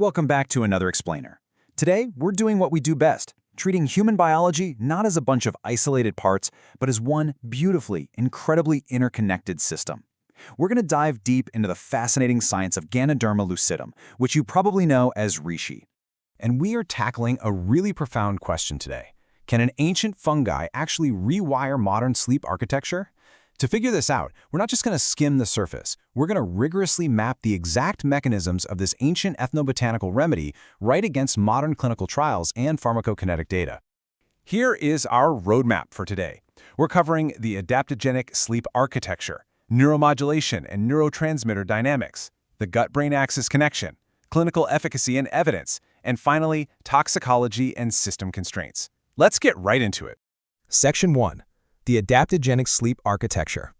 Welcome back to another explainer. Today, we're doing what we do best, treating human biology not as a bunch of isolated parts, but as one beautifully, incredibly interconnected system. We're going to dive deep into the fascinating science of Ganoderma lucidum, which you probably know as reishi. And we are tackling a really profound question today. Can an ancient fungi actually rewire modern sleep architecture? To figure this out, we're not just going to skim the surface. We're going to rigorously map the exact mechanisms of this ancient ethnobotanical remedy right against modern clinical trials and pharmacokinetic data. Here is our roadmap for today. We're covering the adaptogenic sleep architecture, neuromodulation and neurotransmitter dynamics, the gut-brain axis connection, clinical efficacy and evidence, and finally, toxicology and system constraints. Let's get right into it. Section 1. The adaptogenic sleep architecture.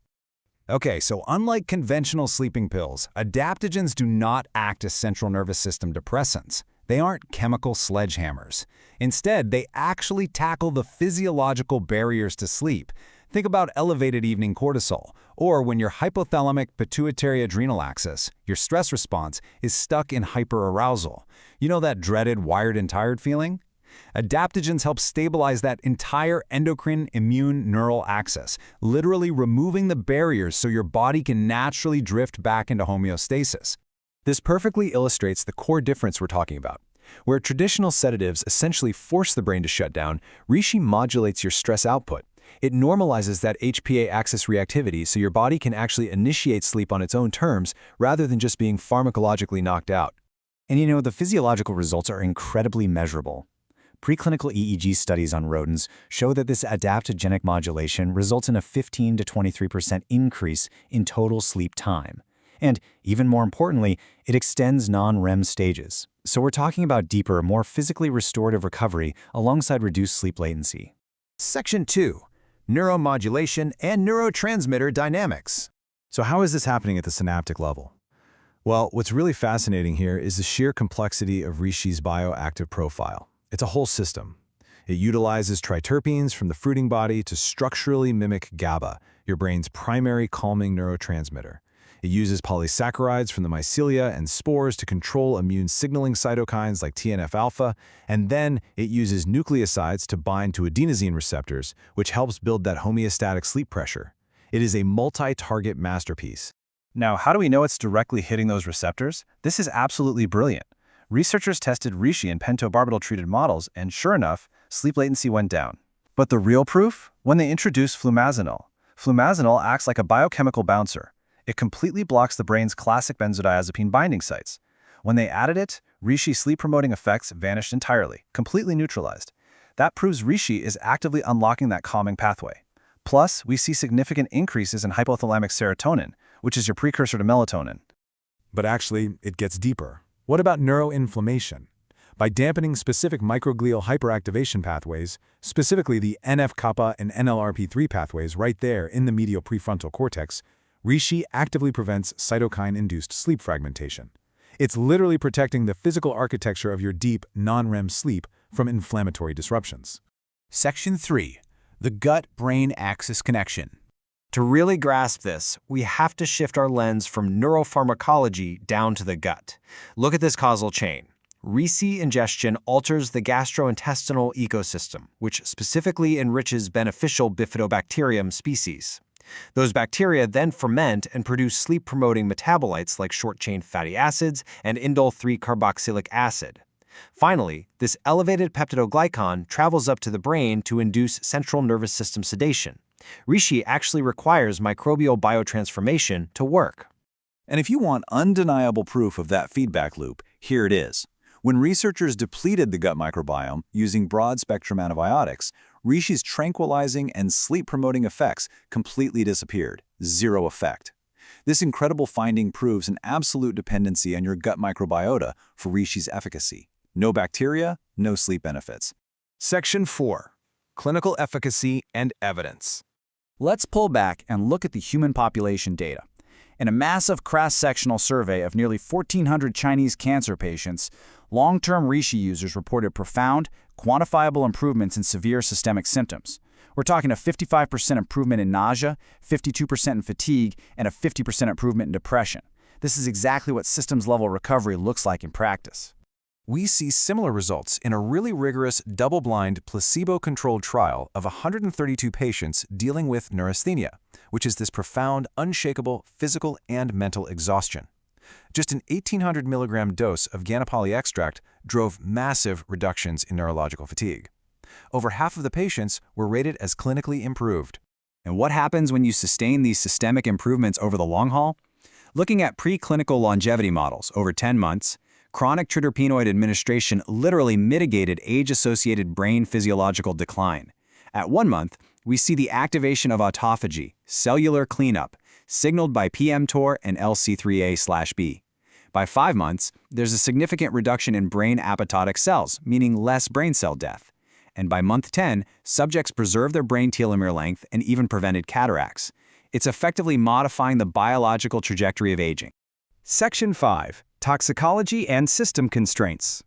Okay, so unlike conventional sleeping pills, adaptogens do not act as central nervous system depressants. They aren't chemical sledgehammers. Instead, they actually tackle the physiological barriers to sleep. Think about elevated evening cortisol, or when your hypothalamic pituitary adrenal axis, your stress response, is stuck in hyperarousal. You know that dreaded wired and tired feeling? Adaptogens help stabilize that entire endocrine immune neural axis, literally removing the barriers so your body can naturally drift back into homeostasis. This perfectly illustrates the core difference we're talking about. Where traditional sedatives essentially force the brain to shut down, reishi modulates your stress output. It normalizes that HPA axis reactivity so your body can actually initiate sleep on its own terms rather than just being pharmacologically knocked out. And you know, the physiological results are incredibly measurable. Preclinical EEG studies on rodents show that this adaptogenic modulation results in a 15 to 23% increase in total sleep time. And even more importantly, it extends non-REM stages. So we're talking about deeper, more physically restorative recovery alongside reduced sleep latency. Section 2. Neuromodulation and neurotransmitter dynamics. So how is this happening at the synaptic level? Well, what's really fascinating here is the sheer complexity of reishi's bioactive profile. It's a whole system. It utilizes triterpenes from the fruiting body to structurally mimic GABA, your brain's primary calming neurotransmitter. It uses polysaccharides from the mycelia and spores to control immune signaling cytokines like TNF-alpha, and then it uses nucleosides to bind to adenosine receptors, which helps build that homeostatic sleep pressure. It is a multi-target masterpiece. Now, how do we know it's directly hitting those receptors? This is absolutely brilliant. Researchers tested reishi in pentobarbital-treated models, and sure enough, sleep latency went down. But the real proof? When they introduced flumazenol. Flumazenol acts like a biochemical bouncer. It completely blocks the brain's classic benzodiazepine binding sites. When they added it, reishi's sleep-promoting effects vanished entirely, completely neutralized. That proves reishi is actively unlocking that calming pathway. Plus, we see significant increases in hypothalamic serotonin, which is your precursor to melatonin. But actually, it gets deeper. What about neuroinflammation? By dampening specific microglial hyperactivation pathways, specifically the NF-kappa and NLRP3 pathways right there in the medial prefrontal cortex, reishi actively prevents cytokine-induced sleep fragmentation. It's literally protecting the physical architecture of your deep, non-REM sleep from inflammatory disruptions. Section 3. The gut-brain axis connection. To really grasp this, we have to shift our lens from neuropharmacology down to the gut. Look at this causal chain. Reishi ingestion alters the gastrointestinal ecosystem, which specifically enriches beneficial bifidobacterium species. Those bacteria then ferment and produce sleep-promoting metabolites like short-chain fatty acids and indole-3-carboxylic acid. Finally, this elevated peptidoglycan travels up to the brain to induce central nervous system sedation. Reishi actually requires microbial biotransformation to work. And if you want undeniable proof of that feedback loop, here it is. When researchers depleted the gut microbiome using broad-spectrum antibiotics, reishi's tranquilizing and sleep-promoting effects completely disappeared. Zero effect. This incredible finding proves an absolute dependency on your gut microbiota for reishi's efficacy. No bacteria, no sleep benefits. Section 4. Clinical efficacy and evidence. Let's pull back and look at the human population data. In a massive cross-sectional survey of nearly 1,400 Chinese cancer patients, long-term reishi users reported profound, quantifiable improvements in severe systemic symptoms. We're talking a 55% improvement in nausea, 52% in fatigue, and a 50% improvement in depression. This is exactly what systems-level recovery looks like in practice. We see similar results in a really rigorous double-blind placebo-controlled trial of 132 patients dealing with neurasthenia, which is this profound, unshakable physical and mental exhaustion. Just an 1,800 milligram dose of Ganapali extract drove massive reductions in neurological fatigue. Over half of the patients were rated as clinically improved. And what happens when you sustain these systemic improvements over the long haul? Looking at preclinical longevity models over 10 months, chronic triterpenoid administration literally mitigated age-associated brain physiological decline. At 1 month, we see the activation of autophagy, cellular cleanup, signaled by mTOR and LC3A/B. By 5 months, there's a significant reduction in brain apoptotic cells, meaning less brain cell death. And by month 10, subjects preserved their brain telomere length and even prevented cataracts. It's effectively modifying the biological trajectory of aging. Section 5. Toxicology and System Constraints.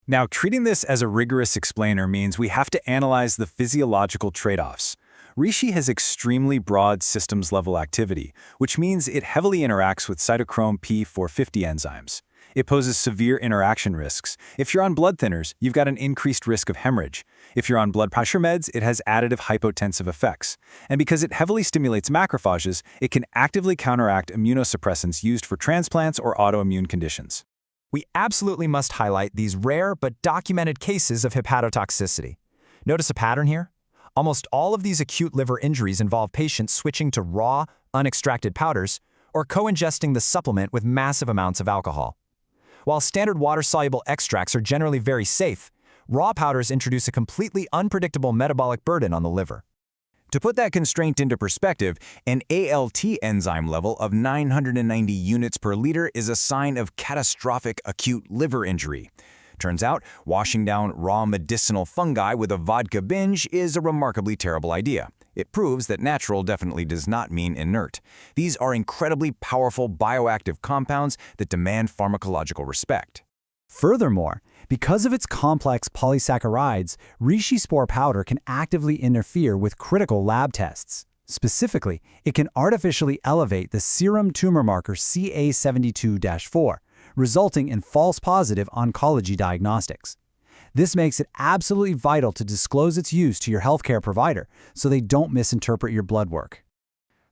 Now, treating this as a rigorous explainer means we have to analyze the physiological trade-offs. Reishi has extremely broad systems-level activity, which means it heavily interacts with cytochrome P450 enzymes. It poses severe interaction risks. If you're on blood thinners, you've got an increased risk of hemorrhage. If you're on blood pressure meds, it has additive hypotensive effects. And because it heavily stimulates macrophages, it can actively counteract immunosuppressants used for transplants or autoimmune conditions. We absolutely must highlight these rare but documented cases of hepatotoxicity. Notice a pattern here? Almost all of these acute liver injuries involve patients switching to raw, unextracted powders or co-ingesting the supplement with massive amounts of alcohol. While standard water-soluble extracts are generally very safe, raw powders introduce a completely unpredictable metabolic burden on the liver. To put that constraint into perspective, an ALT enzyme level of 990 units per liter is a sign of catastrophic acute liver injury. Turns out, washing down raw medicinal fungi with a vodka binge is a remarkably terrible idea. It proves that natural definitely does not mean inert. These are incredibly powerful bioactive compounds that demand pharmacological respect. Furthermore, because of its complex polysaccharides, reishi spore powder can actively interfere with critical lab tests. Specifically, it can artificially elevate the serum tumor marker CA72-4, resulting in false positive oncology diagnostics. This makes it absolutely vital to disclose its use to your healthcare provider so they don't misinterpret your blood work.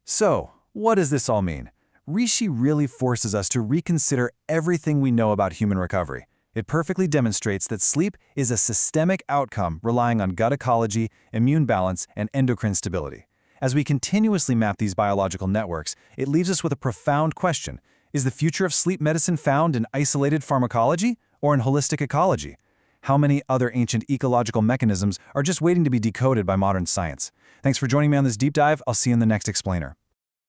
So, what does this all mean? Reishi really forces us to reconsider everything we know about human recovery. It perfectly demonstrates that sleep is a systemic outcome relying on gut ecology, immune balance, and endocrine stability. As we continuously map these biological networks, it leaves us with a profound question. Is the future of sleep medicine found in isolated pharmacology or in holistic ecology? How many other ancient ecological mechanisms are just waiting to be decoded by modern science? Thanks for joining me on this deep dive. I'll see you in the next explainer.